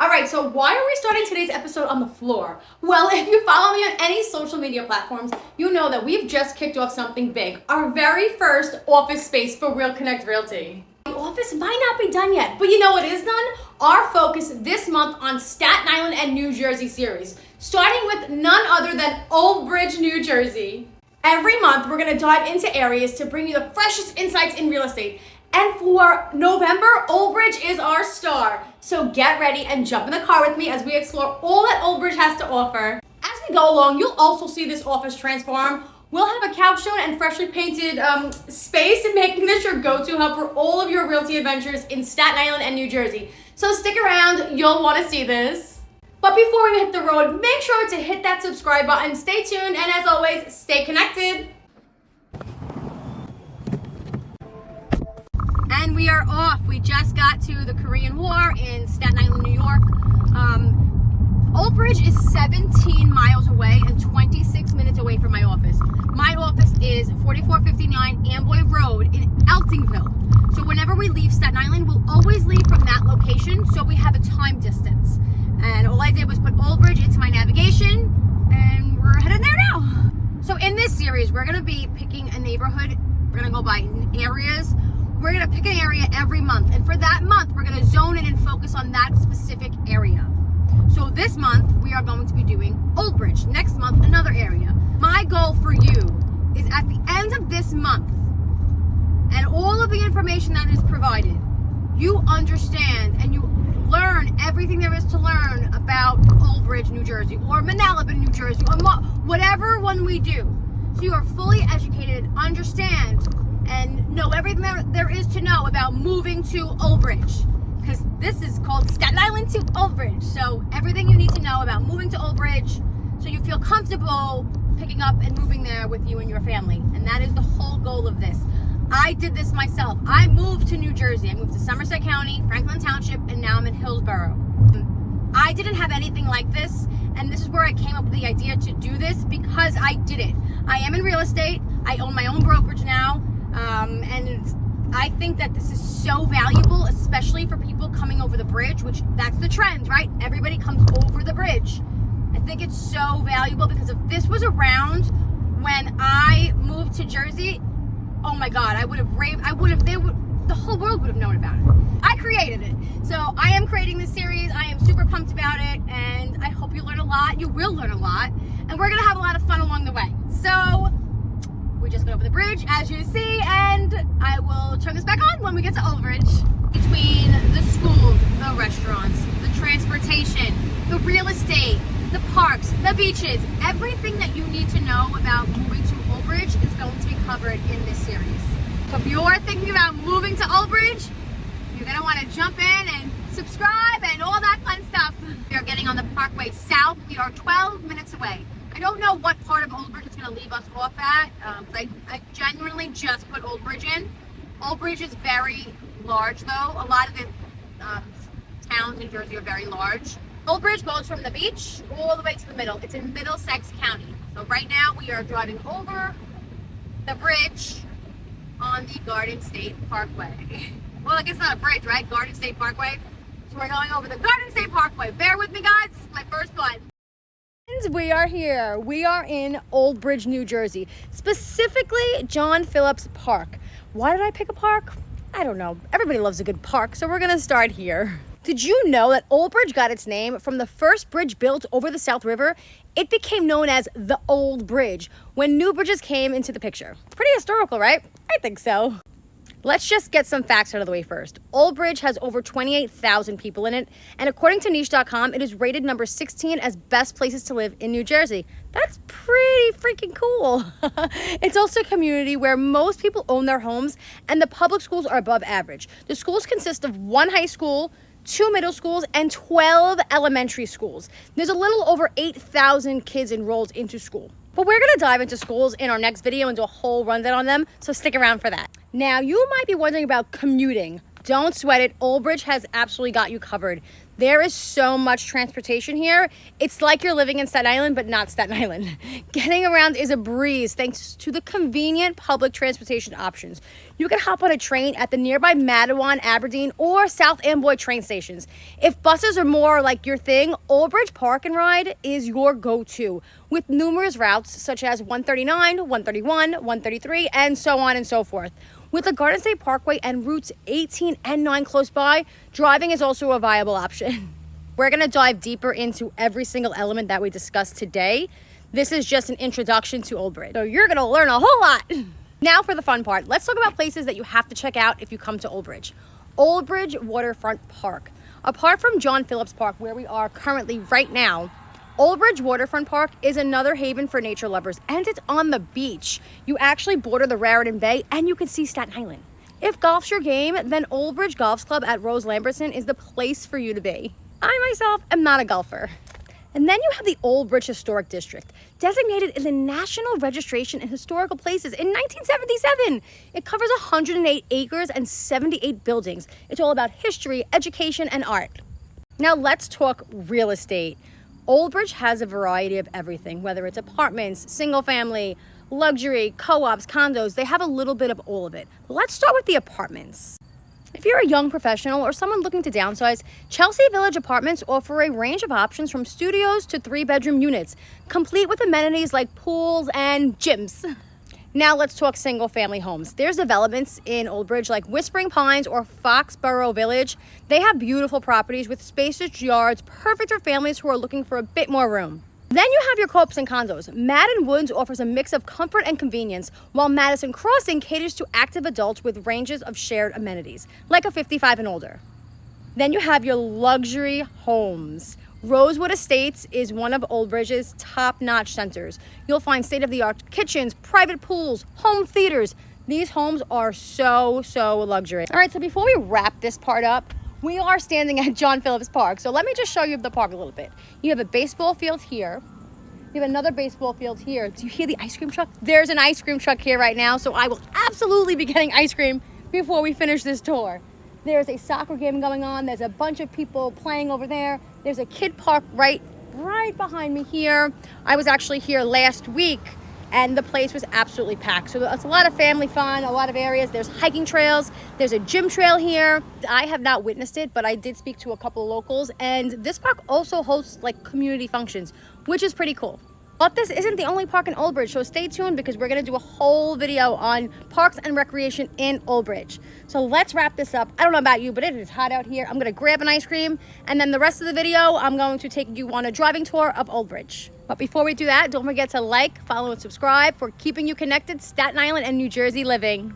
All right, so why are we starting today's episode on the floor? Well, if you follow me on any social media platforms, you know that we've just kicked off something big. Our very first office space for Real Connect Realty. The office might not be done yet, but you know what is done? Our focus this month on Staten Island and New Jersey series, starting with none other than Oldbridge, New Jersey. Every month, we're gonna dive into areas to bring you the freshest insights in real estate. And for November, Oldbridge is our star. So get ready and jump in the car with me as we explore all that Oldbridge has to offer. As we go along, you'll also see this office transform. We'll have a couch shown and freshly painted space, and making this your go-to hub for all of your realty adventures in Staten Island and New Jersey. So stick around, you'll want to see this. But before we hit the road, make sure to hit that subscribe button, stay tuned, and as always, stay connected. And we are off. We just got to the Korean War in Staten Island, New York. Oldbridge is 17 miles away and 26 minutes away from my office. My office is 4459 Amboy Road in 𝗕𝗲𝗿𝗀𝗶𝗴𝗲. So whenever we leave Staten Island, we'll always leave from that location so we have a time distance. And all I did was put Oldbridge into my navigation and we're headed there now. So in this series, we're gonna be picking a neighborhood. We're gonna go by areas. We're gonna pick an area every month, and for that month, we're gonna zone in and focus on that specific area. So this month, we are going to be doing Oldbridge. Next month, another area. My goal for you is at the end of this month, and all of the information that is provided, you understand and you learn everything there is to learn about Oldbridge, New Jersey, or Manalapan, New Jersey, or whatever one we do. So you are fully educated, understand, and know everything there is to know about moving to Oldbridge, because this is called Staten Island to Oldbridge. So everything you need to know about moving to Oldbridge so you feel comfortable picking up and moving there with you and your family. And that is the whole goal of this. I did this myself. I moved to New Jersey. I moved to Somerset County, Franklin Township, and now I'm in Hillsborough. I didn't have anything like this, and this is where I came up with the idea to do this, because I did it. I am in real estate. I own my own brokerage now. And I think that this is so valuable, especially for people coming over the bridge, which that's the trend, right? Everybody comes over the bridge. I think it's so valuable because if this was around when I moved to Jersey, oh my God, I would have raved. The whole world would have known about it. I created it. So I am creating this series. I am super pumped about it, and I hope you learn a lot. You will learn a lot, and we're gonna have a lot of fun along the way. So we just got over the bridge, as you see, and I will turn this back on when we get to Oldbridge. Between the schools, the restaurants, the transportation, the real estate, the parks, the beaches, everything that you need to know about moving to Oldbridge is going to be covered in this series. So if you're thinking about moving to Oldbridge, you're gonna wanna jump in and subscribe and all that fun stuff. We are getting on the Parkway South. We are 12 minutes away. I don't know what part of Oldbridge it's going to leave us off at. I genuinely just put Oldbridge in. Oldbridge is very large, though. A lot of the towns in Jersey are very large. Oldbridge goes from the beach all the way to the middle. It's in Middlesex County. So right now we are driving over the bridge on the Garden State Parkway. Well, I guess it's not a bridge, right? Garden State Parkway. So we're going over the Garden State Parkway. Bear with me, guys. This is my first one. We are here. We are in Oldbridge, New Jersey, specifically John Phillips Park. Why did I pick a park? I don't know. Everybody loves a good park, so we're gonna start here. Did you know that Oldbridge got its name from the first bridge built over the South River? It became known as the Old Bridge when new bridges came into the picture. Pretty historical, right? I think so. Let's just get some facts out of the way first. Oldbridge has over 28,000 people in it, and according to niche.com, it is rated number 16 as best places to live in New Jersey. That's pretty freaking cool. It's also a community where most people own their homes, and the public schools are above average. The schools consist of 1 high school, 2 middle schools, and 12 elementary schools. There's a little over 8,000 kids enrolled into school. But we're gonna dive into schools in our next video and do a whole rundown on them, so stick around for that. Now, you might be wondering about commuting don't sweat it. Oldbridge has absolutely got you covered. There is so much transportation here. It's like you're living in Staten Island, but not Staten Island. Getting around is a breeze thanks to the convenient public transportation options. You can hop on a train at the nearby Matawan, Aberdeen, or South Amboy train stations. If buses are more like your thing, Oldbridge Park and Ride is your go-to, with numerous routes such as 139, 131, 133, and so on and so forth. With the Garden State Parkway and routes 18 and 9 close by, driving is also a viable option. We're going to dive deeper into every single element that we discussed today. This is just an introduction to Oldbridge, so you're going to learn a whole lot. Now for the fun part. Let's talk about places that you have to check out if you come to Oldbridge. Oldbridge Waterfront Park. Apart from John Phillips Park, where we are currently right now, Oldbridge Waterfront Park is another haven for nature lovers, and it's on the beach. You actually border the Raritan Bay and you can see Staten Island. If golf's your game, then Oldbridge Golf Club at Rose Lamberton is the place for you to be. I myself am not a golfer. And then you have the Oldbridge Historic District, designated in the National Registration and Historical Places in 1977. It covers 108 acres and 78 buildings. It's all about history, education, and art. Now let's talk real estate. Oldbridge has a variety of everything, whether it's apartments, single family, luxury, co-ops, condos. They have a little bit of all of it. Let's start with the apartments. If you're a young professional or someone looking to downsize, Chelsea Village Apartments offer a range of options from studios to 3-bedroom units, complete with amenities like pools and gyms. Now let's talk single family homes. There's developments in Oldbridge like Whispering Pines or Foxborough Village. They have beautiful properties with spacious yards, perfect for families who are looking for a bit more room. Then you have your co-ops and condos. Madden Woods offers a mix of comfort and convenience, while Madison Crossing caters to active adults with ranges of shared amenities, like a 55 and older. Then you have your luxury homes. Rosewood Estates is one of Oldbridge's top-notch centers. You'll find state-of-the-art kitchens, private pools, home theaters. These homes are so luxury. All right, so before we wrap this part up, we are standing at John Phillips Park. So let me just show you the park a little bit. You have a baseball field here. You have another baseball field here. Do you hear the ice cream truck? There's an ice cream truck here right now, so I will absolutely be getting ice cream before we finish this tour. There's a soccer game going on. There's a bunch of people playing over there. There's a kid park right behind me here. I was actually here last week and the place was absolutely packed. So it's a lot of family fun, a lot of areas. There's hiking trails. There's a gym trail here. I have not witnessed it, but I did speak to a couple of locals, and this park also hosts like community functions, which is pretty cool. But this isn't the only park in Oldbridge, so stay tuned because we're going to do a whole video on parks and recreation in Oldbridge. So let's wrap this up. I don't know about you, but it is hot out here. I'm going to grab an ice cream, and then the rest of the video, I'm going to take you on a driving tour of Oldbridge. But before we do that, don't forget to like, follow, and subscribe for keeping you connected, Staten Island and New Jersey living.